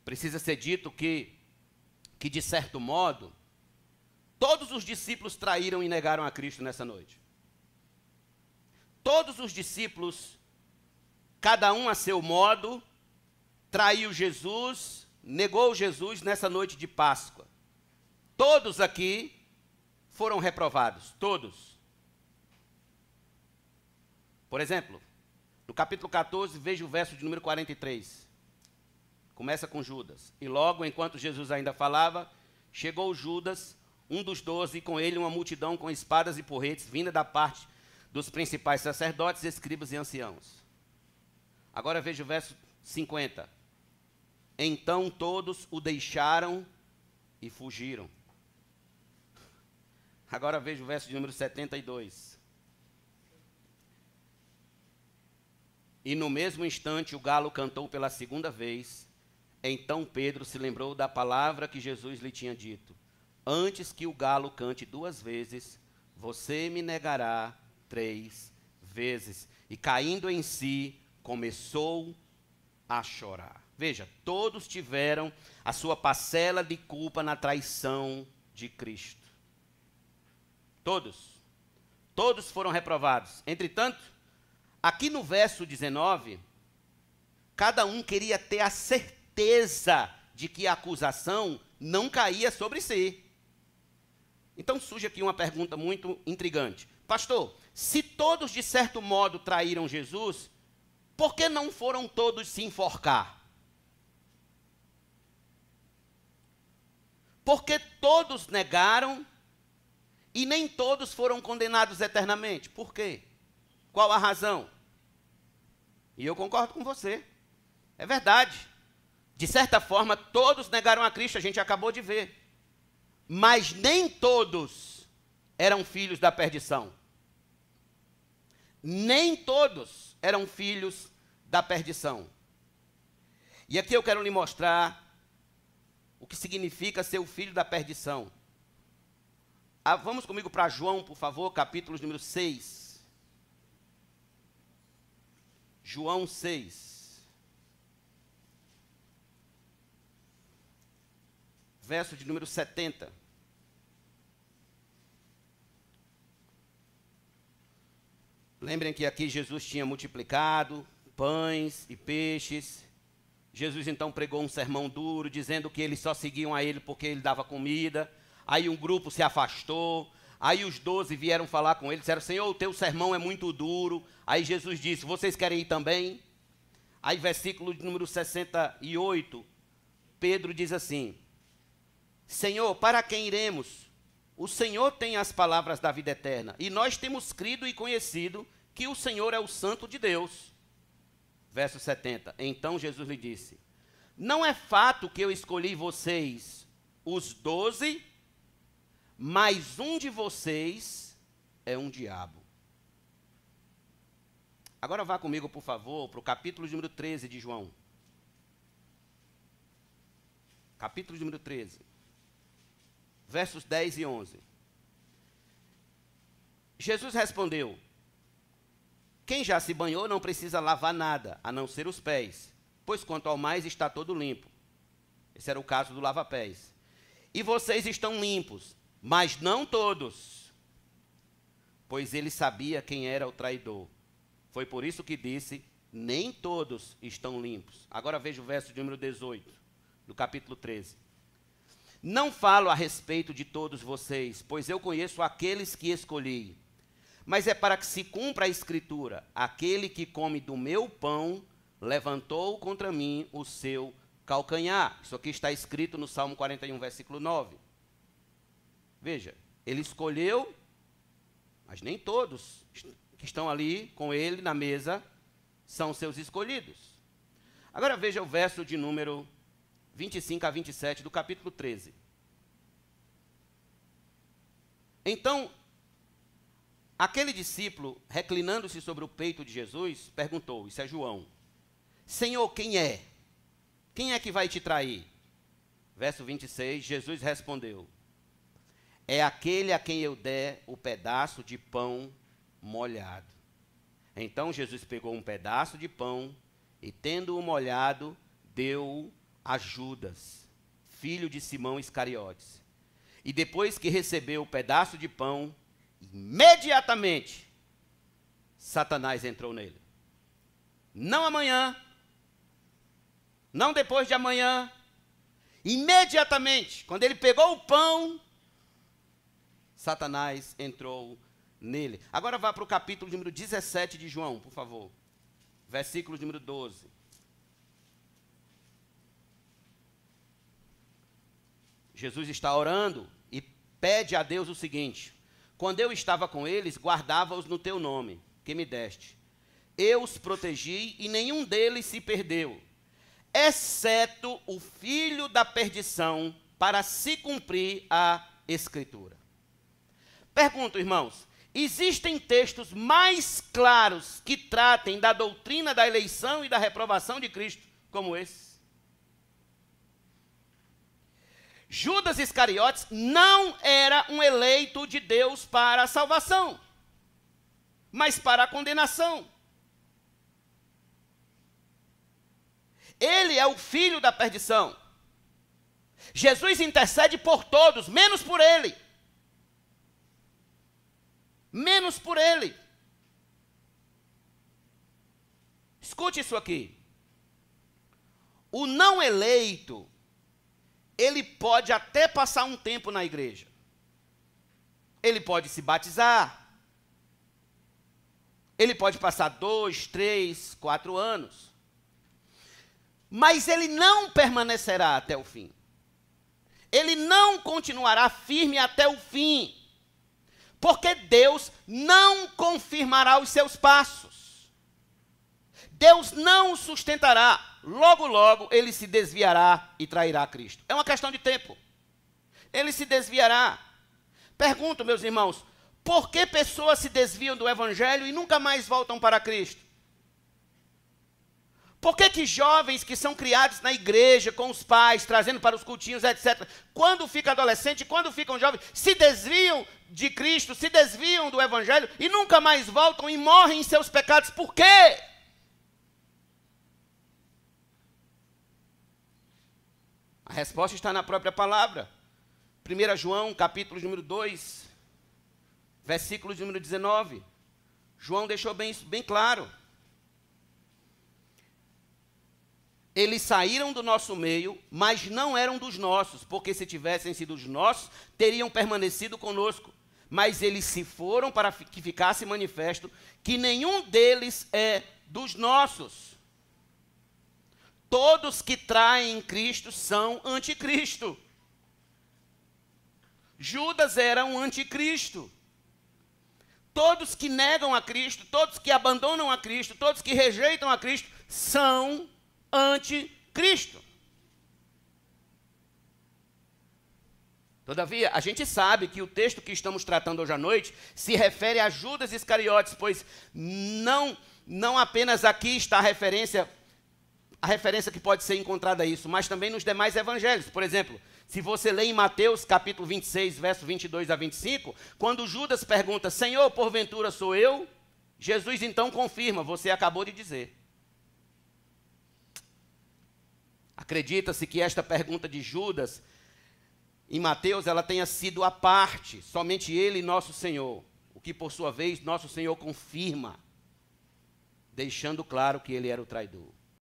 precisa ser dito que de certo modo, todos os discípulos traíram e negaram a Cristo nessa noite. Todos os discípulos, cada um a seu modo, traiu Jesus, negou Jesus nessa noite de Páscoa. Todos aqui foram reprovados, todos. Por exemplo, no capítulo 14, veja o verso de número 43. Começa com Judas. E logo, enquanto Jesus ainda falava, chegou Judas, um dos 12, e com ele uma multidão com espadas e porretes, vinda da parte dos principais sacerdotes, escribas e anciãos. Agora veja o verso 50. Então todos o deixaram e fugiram. Agora veja o verso de número 72. E no mesmo instante o galo cantou pela segunda vez. Então Pedro se lembrou da palavra que Jesus lhe tinha dito: antes que o galo cante 2 vezes, você me negará 3 vezes. E caindo em si, começou a chorar. Veja, todos tiveram a sua parcela de culpa na traição de Cristo. Todos. Todos foram reprovados. Entretanto, aqui no verso 19, cada um queria ter a certeza de que a acusação não caía sobre si. Então surge aqui uma pergunta muito intrigante. Pastor, se todos de certo modo traíram Jesus, por que não foram todos se enforcar? Porque todos negaram e nem todos foram condenados eternamente. Por quê? Qual a razão? E eu concordo com você. É verdade. De certa forma, todos negaram a Cristo, a gente acabou de ver. Mas nem todos eram filhos da perdição. Nem todos eram filhos da perdição. E aqui eu quero lhe mostrar o que significa ser o filho da perdição. Vamos comigo para João, por favor, capítulo número 6. João 6. Verso de número 70. Lembrem que aqui Jesus tinha multiplicado pães e peixes. Jesus então pregou um sermão duro, dizendo que eles só seguiam a ele porque ele dava comida. Aí um grupo se afastou. Aí os 12 vieram falar com ele, disseram: Senhor, o teu sermão é muito duro. Aí Jesus disse: vocês querem ir também? Aí versículo de número 68, Pedro diz assim: Senhor, para quem iremos? O Senhor tem as palavras da vida eterna, e nós temos crido e conhecido que o Senhor é o Santo de Deus. Verso 70. Então Jesus lhe disse: não é fato que eu escolhi vocês, os 12, mas um de vocês é um diabo. Agora vá comigo, por favor, para o capítulo número 13 de João. Capítulo número 13. Versos 10 e 11. Jesus respondeu: quem já se banhou não precisa lavar nada, a não ser os pés, pois quanto ao mais está todo limpo. Esse era o caso do lava-pés. E vocês estão limpos, mas não todos, pois ele sabia quem era o traidor. Foi por isso que disse: nem todos estão limpos. Agora veja o verso de número 18, do capítulo 13. Não falo a respeito de todos vocês, pois eu conheço aqueles que escolhi. Mas é para que se cumpra a escritura: aquele que come do meu pão levantou contra mim o seu calcanhar. Isso aqui está escrito no Salmo 41, versículo 9. Veja, ele escolheu, mas nem todos que estão ali com ele na mesa são seus escolhidos. Agora veja o verso de número 25 a 27 do capítulo 13. Então, aquele discípulo, reclinando-se sobre o peito de Jesus, perguntou, isso é João: Senhor, quem é? Quem é que vai te trair? Verso 26, Jesus respondeu: é aquele a quem eu der o pedaço de pão molhado. Então Jesus pegou um pedaço de pão e, tendo-o molhado, deu-o a Judas, filho de Simão Iscariotes. E depois que recebeu o pedaço de pão, imediatamente Satanás entrou nele. Não amanhã, não depois de amanhã, imediatamente, quando ele pegou o pão, Satanás entrou nele. Agora vá para o capítulo número 17 de João, por favor. Versículo número 12. Jesus está orando e pede a Deus o seguinte: quando eu estava com eles, guardava-os no teu nome, que me deste. Eu os protegi e nenhum deles se perdeu, exceto o filho da perdição, para se cumprir a Escritura. Pergunto, irmãos, existem textos mais claros que tratem da doutrina da eleição e da reprovação de Cristo como esse? Judas Iscariotes não era um eleito de Deus para a salvação, mas para a condenação. Ele é o filho da perdição. Jesus intercede por todos, menos por ele. Menos por ele. Escute isso aqui. O não eleito, ele pode até passar um tempo na igreja. Ele pode se batizar. Ele pode passar 2, 3, 4 anos. Mas ele não permanecerá até o fim. Ele não continuará firme até o fim. Porque Deus não confirmará os seus passos. Deus não o sustentará. Logo, logo, ele se desviará e trairá Cristo. É uma questão de tempo. Ele se desviará. Pergunto, meus irmãos, por que pessoas se desviam do Evangelho e nunca mais voltam para Cristo? Por que jovens que são criados na igreja, com os pais, trazendo para os cultinhos, etc., quando ficam adolescentes, quando ficam jovens, se desviam de Cristo, se desviam do Evangelho e nunca mais voltam e morrem em seus pecados? Por quê? A resposta está na própria palavra. 1 João, capítulo número 2, versículo número 19. João deixou bem claro. Eles saíram do nosso meio, mas não eram dos nossos, porque se tivessem sido dos nossos, teriam permanecido conosco. Mas eles se foram para que ficasse manifesto que nenhum deles é dos nossos. Todos que traem Cristo são anticristo. Judas era um anticristo. Todos que negam a Cristo, todos que abandonam a Cristo, todos que rejeitam a Cristo, são anticristo. Todavia, a gente sabe que o texto que estamos tratando hoje à noite se refere a Judas Iscariotes, pois não apenas aqui está a referência que pode ser encontrada a isso, mas também nos demais evangelhos. Por exemplo, se você lê em Mateus capítulo 26, verso 22 a 25, quando Judas pergunta: Senhor, porventura sou eu? Jesus então confirma: você acabou de dizer. Acredita-se que esta pergunta de Judas, em Mateus, ela tenha sido à parte, somente ele e nosso Senhor, o que por sua vez nosso Senhor confirma, deixando claro que ele era o traidor.